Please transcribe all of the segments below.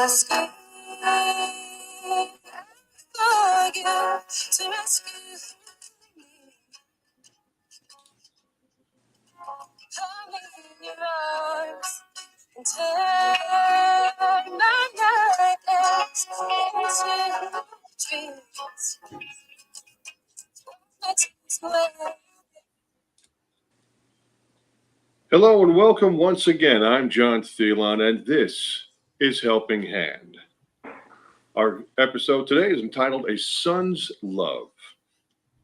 rescue, for you to rescue me. Hold me in your arms and turn my nightmares into dreams. Let's away. Hello and welcome once again. I'm John Thielon, and this is Helping Hand. Our episode today is entitled A Son's Love.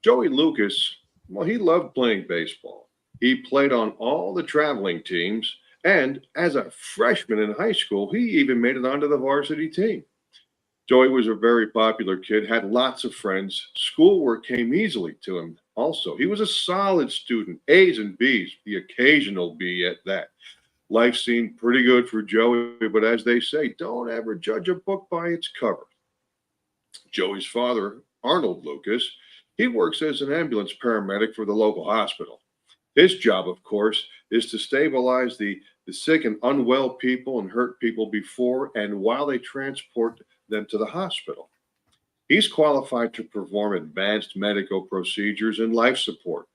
Joey Lucas, well, he loved playing baseball. He played on all the traveling teams, and as a freshman in high school, he even made it onto the varsity team. Joey was a very popular kid, had lots of friends. Schoolwork came easily to him also. He was a solid student, A's and B's, the occasional B at that. Life seemed pretty good for Joey, but as they say, don't ever judge a book by its cover. Joey's father, Arnold Lucas, he works as an ambulance paramedic for the local hospital. His job, of course, is to stabilize the sick and unwell people and hurt people before and while they transport them to the hospital. He's qualified to perform advanced medical procedures and life support.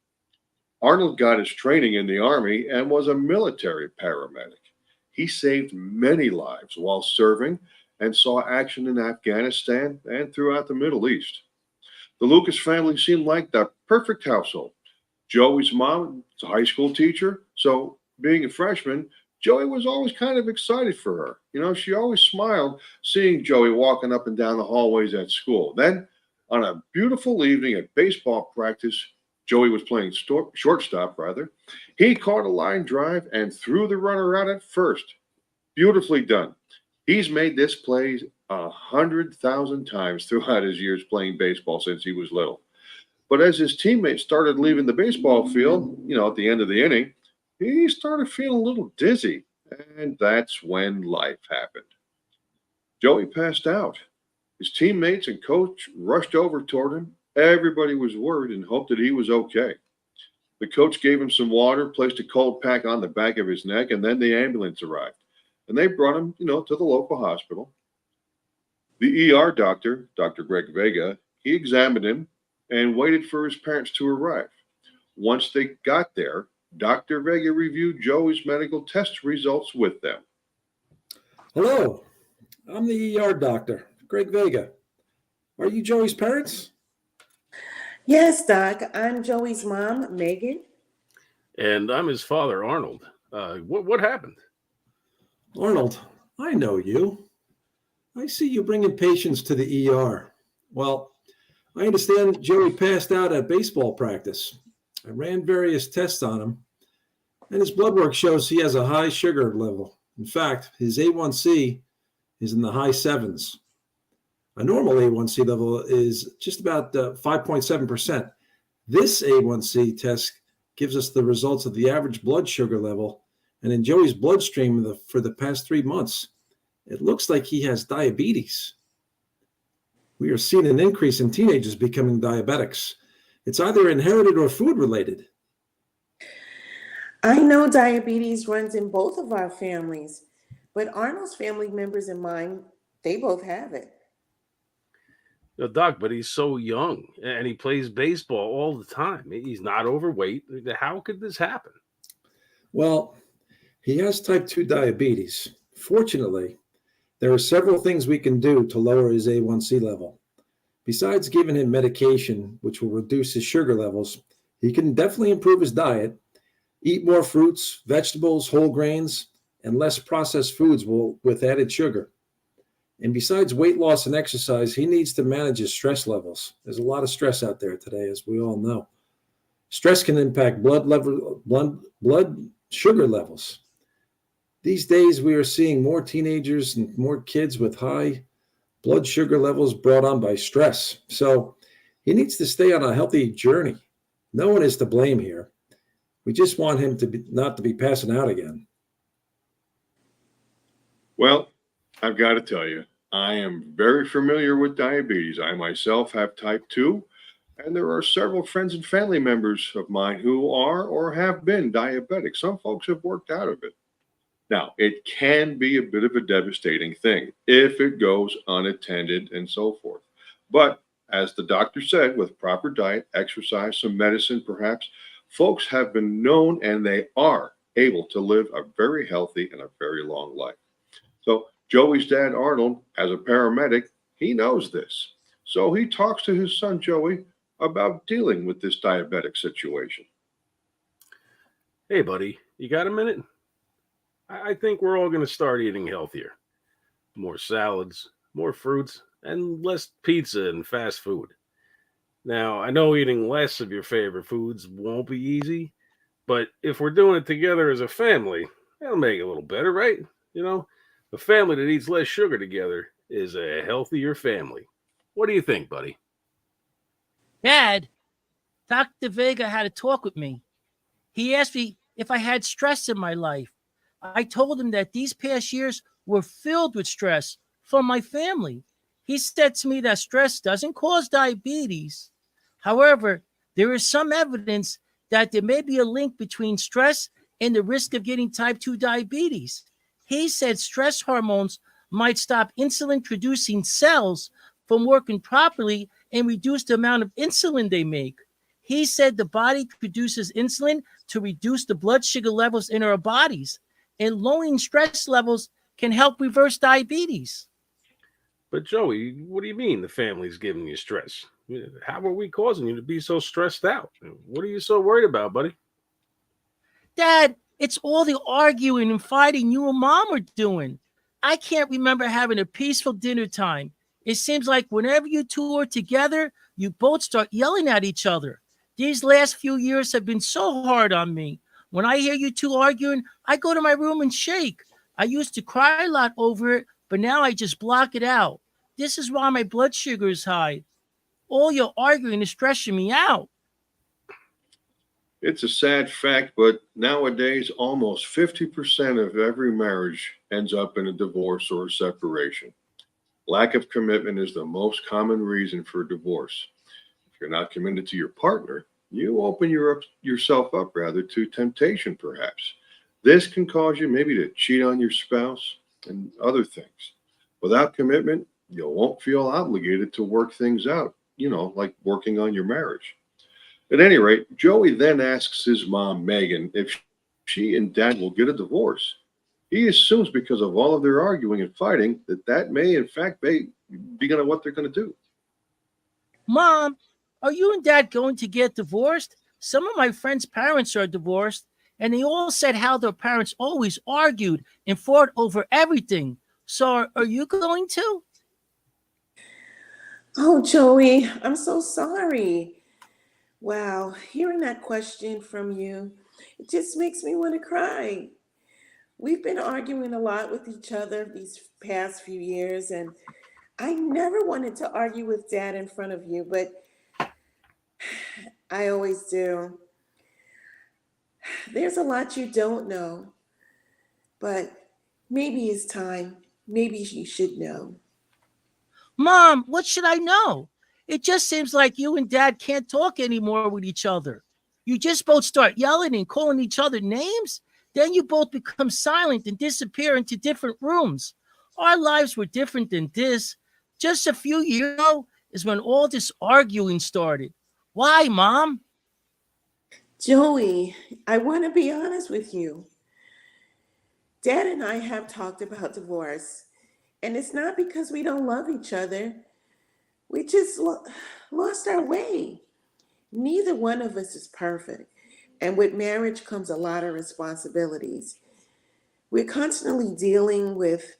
Arnold got his training in the Army and was a military paramedic. He saved many lives while serving and saw action in Afghanistan and throughout the Middle East. The Lucas family seemed like the perfect household. Joey's mom is a high school teacher, so being a freshman, Joey was always kind of excited for her. You know, she always smiled seeing Joey walking up and down the hallways at school. Then, on a beautiful evening at baseball practice, Joey was playing shortstop, rather. He caught a line drive and threw the runner out at first. Beautifully done. He's made this play 100,000 times throughout his years playing baseball since he was little. But as his teammates started leaving the baseball field, at the end of the inning, he started feeling a little dizzy, and that's when life happened. Joey passed out. His teammates and coach rushed over toward him. Everybody was worried and hoped that he was okay. The coach gave him some water, placed a cold pack on the back of his neck, and then the ambulance arrived. And they brought him, to the local hospital. The ER doctor, Dr. Greg Vega, he examined him and waited for his parents to arrive. Once they got there, Dr. Vega reviewed Joey's medical test results with them. Hello, I'm the ER doctor, Greg Vega. Are you Joey's parents? Yes, Doc. I'm Joey's mom, Megan. And I'm his father, Arnold. What happened? Arnold, I know you. I see you bringing patients to the ER. Well, I understand Joey passed out at baseball practice. I ran various tests on him, and his blood work shows he has a high sugar level. In fact, his A1C is in the high sevens. A normal A1C level is just about 5.7%. This A1C test gives us the results of the average blood sugar level, and in Joey's bloodstream for the past 3 months, it looks like he has diabetes. We are seeing an increase in teenagers becoming diabetics. It's either inherited or food related. I know diabetes runs in both of our families, but Arnold's family members and mine, they both have it. Doc, but he's so young and he plays baseball all the time. He's not overweight. How could this happen? Well, he has type 2 diabetes. Fortunately, there are several things we can do to lower his A1C level. Besides giving him medication, which will reduce his sugar levels, he can definitely improve his diet, eat more fruits, vegetables, whole grains, and less processed foods with added sugar. And besides weight loss and exercise, he needs to manage his stress levels. There's a lot of stress out there today, as we all know. Stress can impact blood sugar levels. These days, we are seeing more teenagers and more kids with high blood sugar levels brought on by stress. So he needs to stay on a healthy journey. No one is to blame here. We just want him not to be passing out again. Well, I've got to tell you, I am very familiar with diabetes. I myself have type 2, and there are several friends and family members of mine who are or have been diabetic. Some folks have worked out of it. Now, it can be a bit of a devastating thing if it goes unattended and so forth. But as the doctor said, with proper diet, exercise, some medicine perhaps, folks have been known and they are able to live a very healthy and a very long life. So, Joey's dad, Arnold, as a paramedic, he knows this. So, he talks to his son, Joey, about dealing with this diabetic situation. Hey, buddy, you got a minute? I think we're all going to start eating healthier. More salads, more fruits, and less pizza and fast food. Now, I know eating less of your favorite foods won't be easy, but if we're doing it together as a family, it'll make it a little better, right? You know, a family that eats less sugar together is a healthier family. What do you think, buddy? Dad, Dr. Vega had a talk with me. He asked me if I had stress in my life. I told him that these past years were filled with stress from my family. He said to me that stress doesn't cause diabetes. However, there is some evidence that there may be a link between stress and the risk of getting type 2 diabetes. He said stress hormones might stop insulin producing cells from working properly and reduce the amount of insulin they make. He said the body produces insulin to reduce the blood sugar levels in our bodies, and lowering stress levels can help reverse diabetes. But Joey, what do you mean the family's giving you stress? How are we causing you to be so stressed out? What are you so worried about, buddy? Dad, it's all the arguing and fighting you and Mom are doing. I can't remember having a peaceful dinner time. It seems like whenever you two are together, you both start yelling at each other. These last few years have been so hard on me. When I hear you two arguing, I go to my room and shake. I used to cry a lot over it, but now I just block it out. This is why my blood sugar is high. All your arguing is stressing me out. It's a sad fact, but nowadays almost 50% of every marriage ends up in a divorce or a separation. Lack of commitment is the most common reason for divorce. If you're not committed to your partner, you open yourself up rather to temptation, perhaps. This can cause you maybe to cheat on your spouse and other things. Without commitment, you won't feel obligated to work things out, like working on your marriage. At any rate, Joey then asks his mom, Megan, if she and dad will get a divorce. He assumes because of all of their arguing and fighting that may, in fact, be what they're going to do. Mom, are you and Dad going to get divorced? Some of my friends' parents are divorced, and they all said how their parents always argued and fought over everything. So are you going to? Oh, Joey, I'm so sorry. Wow, hearing that question from you, it just makes me want to cry. We've been arguing a lot with each other these past few years, and I never wanted to argue with Dad in front of you, but I always do. There's a lot you don't know, but maybe it's time. Maybe you should know. Mom, what should I know? It just seems like you and Dad can't talk anymore with each other. You just both start yelling and calling each other names. Then you both become silent and disappear into different rooms. Our lives were different than this. Just a few years ago is when all this arguing started. Why, Mom? Joey, I want to be honest with you. Dad and I have talked about divorce, and it's not because we don't love each other. We just lost our way. Neither one of us is perfect. And with marriage comes a lot of responsibilities. We're constantly dealing with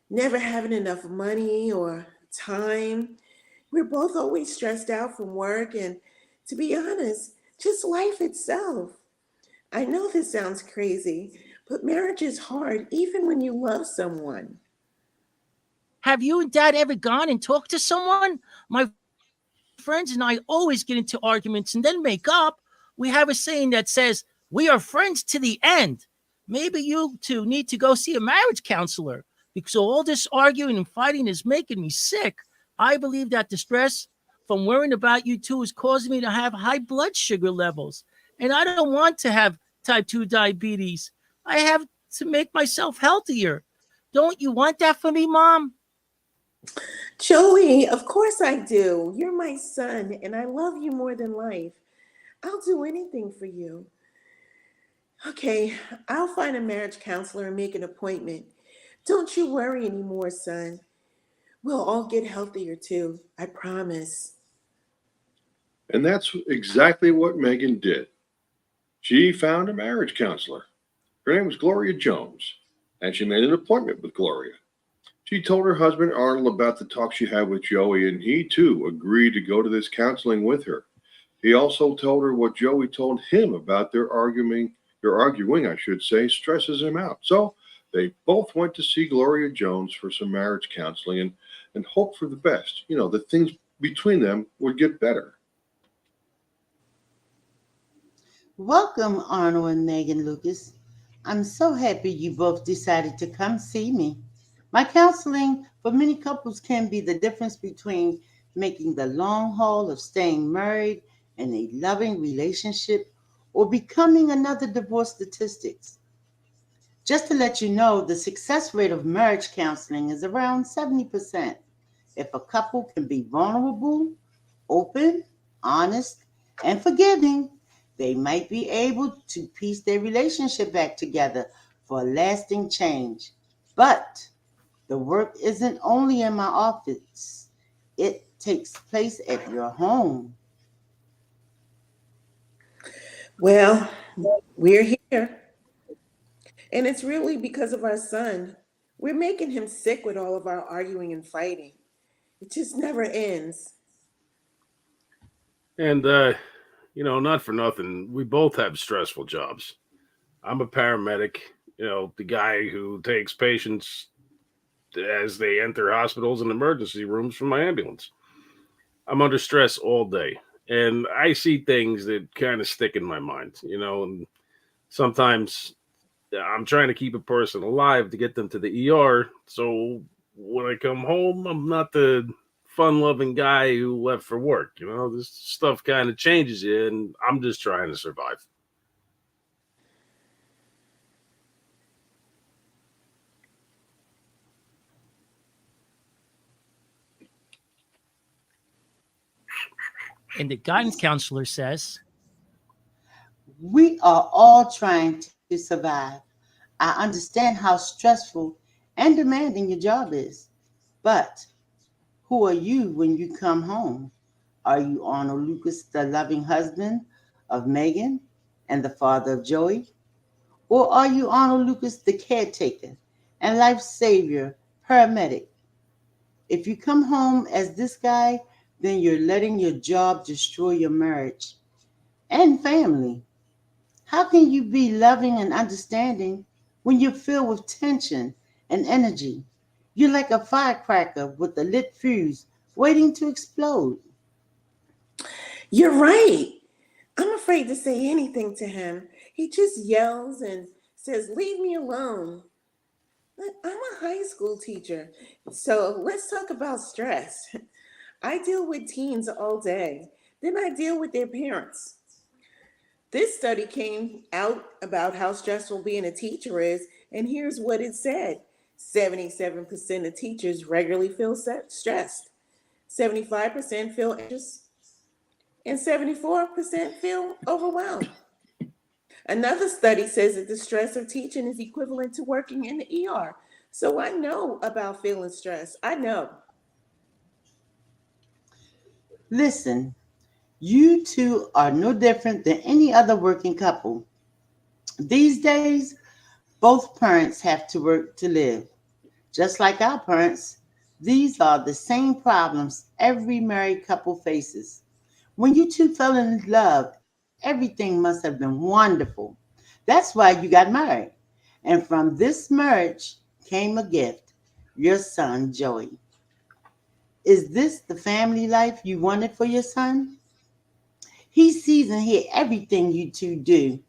never having enough money or time. We're both always stressed out from work and, to be honest, just life itself. I know this sounds crazy, but marriage is hard even when you love someone. Have you and Dad ever gone and talked to someone? My friends and I always get into arguments and then make up. We have a saying that says, we are friends to the end. Maybe you two need to go see a marriage counselor because all this arguing and fighting is making me sick. I believe that the stress from worrying about you two is causing me to have high blood sugar levels. And I don't want to have type 2 diabetes. I have to make myself healthier. Don't you want that for me, Mom? Joey, of course I do. You're my son, and I love you more than life. I'll do anything for you. Okay, I'll find a marriage counselor and make an appointment. Don't you worry anymore, son. We'll all get healthier too. I promise. And that's exactly what Megan did. She found a marriage counselor. Her name was Gloria Jones, and she made an appointment with Gloria. She told her husband Arnold about the talk she had with Joey, and he too agreed to go to this counseling with her. He also told her what Joey told him about their arguing, I should say, stresses him out. So they both went to see Gloria Jones for some marriage counseling and hope for the best. That things between them would get better. Welcome, Arnold and Megan Lucas. I'm so happy you both decided to come see me. My counseling for many couples can be the difference between making the long haul of staying married in a loving relationship or becoming another divorce statistics. Just to let you know, the success rate of marriage counseling is around 70%. If a couple can be vulnerable, open, honest, and forgiving, they might be able to piece their relationship back together for a lasting change. But the work isn't only in my office, it takes place at your home. Well, we're here. And it's really because of our son. We're making him sick with all of our arguing and fighting. It just never ends. And, not for nothing, we both have stressful jobs. I'm a paramedic, the guy who takes patients as they enter hospitals and emergency rooms from my ambulance. I'm under stress all day, and I see things that kind of stick in my mind, and sometimes I'm trying to keep a person alive to get them to the ER. So when I come home, I'm not the fun-loving guy who left for work. This stuff kind of changes you, and I'm just trying to survive. And the guidance counselor says, We are all trying to survive. I understand how stressful and demanding your job is. But who are you when you come home? Are you Arnold Lucas, the loving husband of Megan and the father of Joey? Or are you Arnold Lucas, the caretaker and life savior, paramedic? If you come home as this guy, then you're letting your job destroy your marriage and family. How can you be loving and understanding when you're filled with tension and energy? You're like a firecracker with a lit fuse waiting to explode. You're right. I'm afraid to say anything to him. He just yells and says, "Leave me alone." But I'm a high school teacher, so let's talk about stress. I deal with teens all day, then I deal with their parents. This study came out about how stressful being a teacher is, and here's what it said: 77% of teachers regularly feel stressed, 75% feel anxious, and 74% feel overwhelmed. Another study says that the stress of teaching is equivalent to working in the ER. So I know about feeling stressed. I know. Listen, you two are no different than any other working couple. These days, both parents have to work to live. Just like our parents, these are the same problems every married couple faces. When you two fell in love, everything must have been wonderful. That's why you got married. And from this marriage came a gift, your son, Joey. Is this the family life you wanted for your son? He sees and hears everything you two do.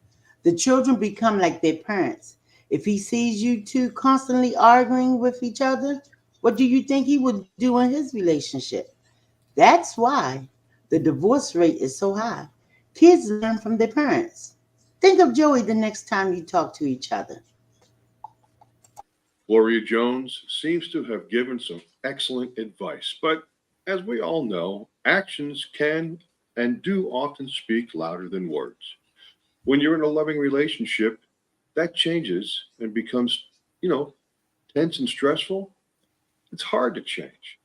The children become like their parents. If he sees you two constantly arguing with each other, what do you think he would do in his relationship? That's why the divorce rate is so high. Kids learn from their parents. Think of Joey the next time you talk to each other. Gloria Jones seems to have given some excellent advice, but as we all know, actions can and do often speak louder than words. When you're in a loving relationship, that changes and becomes, you know, tense and stressful. It's hard to change.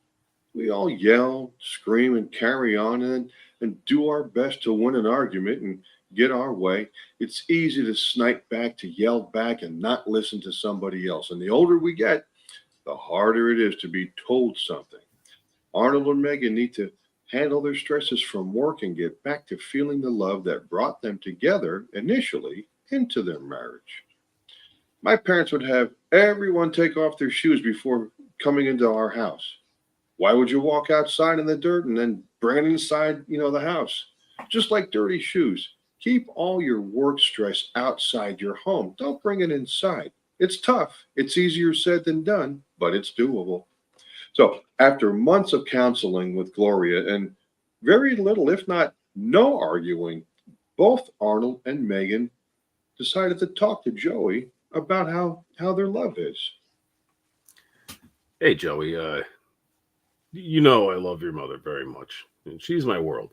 We all yell, scream, and carry on and do our best to win an argument and get our way. It's easy to snipe back, to yell back, and not listen to somebody else. And the older we get, the harder it is to be told something. Arnold and Megan need to handle their stresses from work and get back to feeling the love that brought them together initially into their marriage. My parents would have everyone take off their shoes before coming into our house. Why would you walk outside in the dirt and then bring it inside, the house? Just like dirty shoes. Keep all your work stress outside your home. Don't bring it inside. It's tough. It's easier said than done, but it's doable. So, after months of counseling with Gloria and very little, if not no arguing, both Arnold and Megan decided to talk to Joey about how their love is. Hey, Joey, you know I love your mother very much, and she's my world.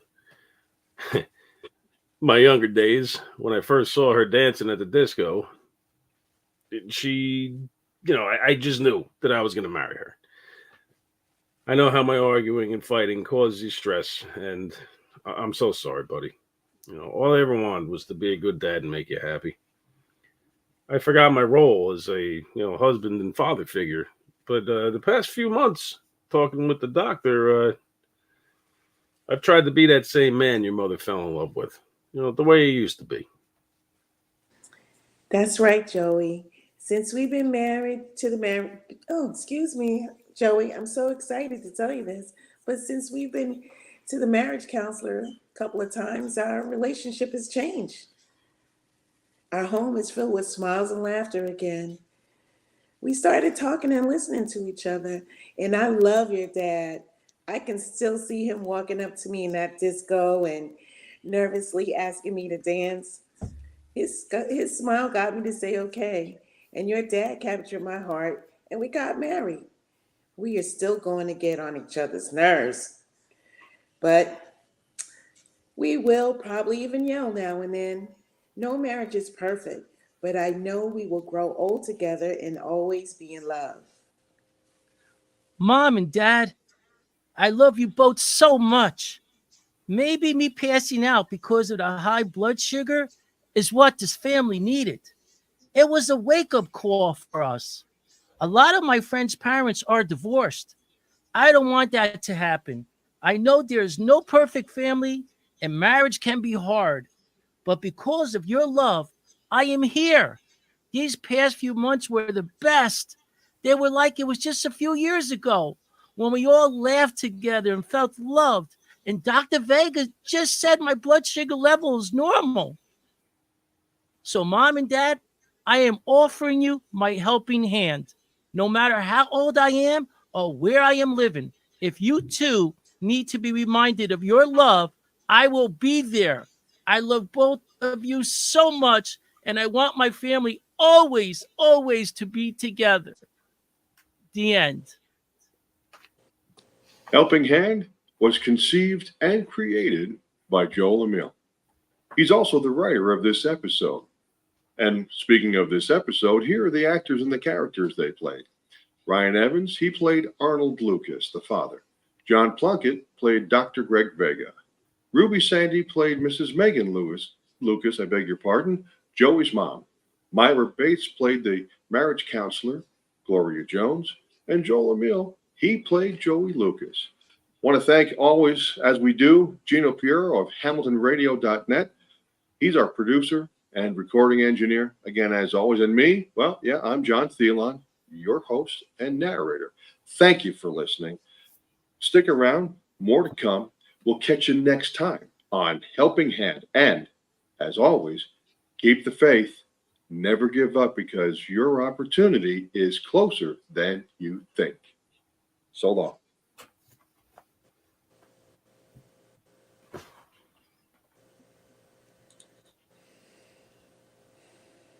My younger days, when I first saw her dancing at the disco, she, I just knew that I was going to marry her. I know how my arguing and fighting causes you stress, and I'm so sorry, buddy. All I ever wanted was to be a good dad and make you happy. I forgot my role as a, husband and father figure, but the past few months, talking with the doctor, I've tried to be that same man your mother fell in love with, the way he used to be. That's right, Joey. Since we've been excuse me, Joey, I'm so excited to tell you this. But since we've been to the marriage counselor a couple of times, our relationship has changed. Our home is filled with smiles and laughter again. We started talking and listening to each other. And I love your dad. I can still see him walking up to me in that disco and nervously asking me to dance. His smile got me to say okay. And your dad captured my heart and we got married. We are still going to get on each other's nerves. But we will probably even yell now and then. No marriage is perfect, but I know we will grow old together and always be in love. Mom and Dad, I love you both so much. Maybe me passing out because of the high blood sugar is what this family needed. It was a wake up call for us. A lot of my friends' parents are divorced. I don't want that to happen. I know there is no perfect family and marriage can be hard, but because of your love, I am here. These past few months were the best. They were like it was just a few years ago when we all laughed together and felt loved. And Dr. Vega just said my blood sugar level is normal. So, Mom and Dad, I am offering you my helping hand. No matter how old I am or where I am living, if you too need to be reminded of your love, I will be there. I love both of you so much, and I want my family always, always to be together. The end. Helping Hand was conceived and created by Joel Emile. He's also the writer of this episode. And speaking of this episode, here are the actors and the characters they played. Ryan Evans, he played Arnold Lucas, the father. John Plunkett played Dr. Greg Vega. Ruby Sandy played Mrs. Megan Lucas, I beg your pardon, Joey's mom. Myra Bates played the marriage counselor, Gloria Jones. And Joel Emile, he played Joey Lucas. Want to thank always, as we do, Gino Piero of HamiltonRadio.net. He's our producer and recording engineer, again, as always. And me, well, yeah, I'm John Thielon, your host and narrator. Thank you for listening. Stick around, more to come. We'll catch you next time on Helping Hand. And as always, keep the faith. Never give up because your opportunity is closer than you think. So long.